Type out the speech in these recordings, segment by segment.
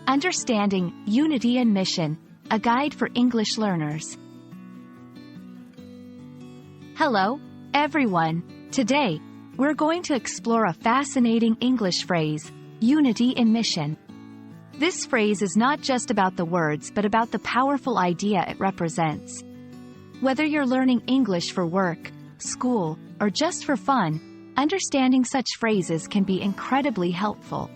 Understanding Unity and Mission, a guide for English learners. Hello, everyone. Today, we're going to explore a fascinating English phrase, unity in mission. This phrase is not just about the words but about the powerful idea it represents. Whether you're learning English for work, school, or just for fun, understanding such phrases can be incredibly helpful.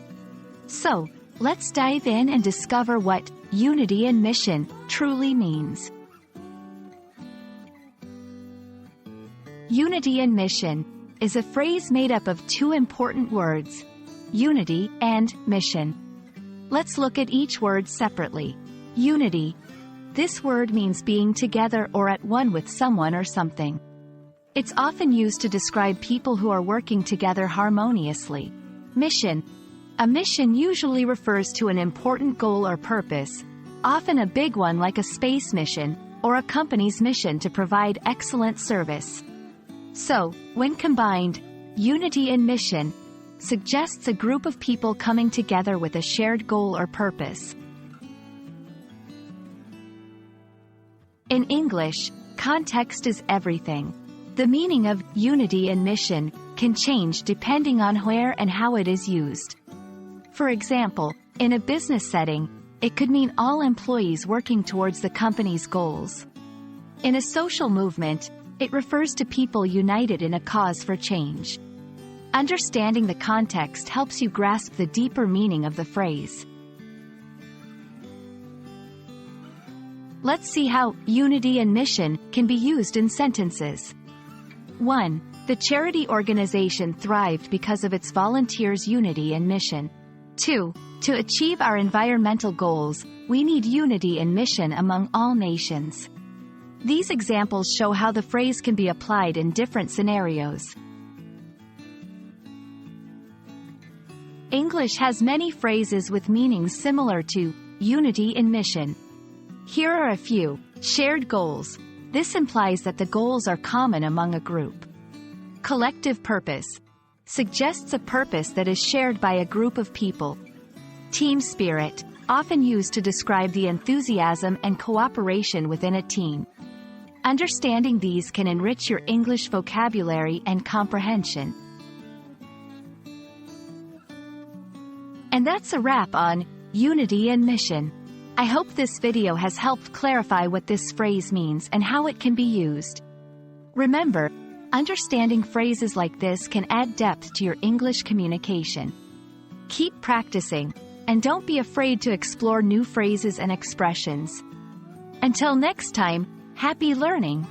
So, let's dive in and discover what unity and mission truly means. Unity and mission is a phrase made up of two important words, unity and mission. Let's look at each word separately. Unity. This word means being together or at one with someone or something. It's often used to describe people who are working together harmoniously. Mission. A mission usually refers to an important goal or purpose, often a big one like a space mission, or a company's mission to provide excellent service. So, when combined, unity and mission suggests a group of people coming together with a shared goal or purpose. In English, context is everything. The meaning of unity and mission can change depending on where and how it is used. For example, in a business setting, it could mean all employees working towards the company's goals. In a social movement, it refers to people united in a cause for change. Understanding the context helps you grasp the deeper meaning of the phrase. Let's see how unity and mission can be used in sentences. 1. The charity organization thrived because of its volunteers' unity and mission. 2. To achieve our environmental goals, we need unity and mission among all nations. These examples show how the phrase can be applied in different scenarios. English has many phrases with meanings similar to unity in mission. Here are a few. Shared goals. This implies that the goals are common among a group. Collective purpose suggests a purpose that is shared by a group of people. Team spirit, often used to describe the enthusiasm and cooperation within a team. Understanding these can enrich your English vocabulary and comprehension. And that's a wrap on unity and mission. I hope this video has helped clarify what this phrase means and how it can be used. Remember, understanding phrases like this can add depth to your English communication. Keep practicing, and don't be afraid to explore new phrases and expressions. Until next time, happy learning!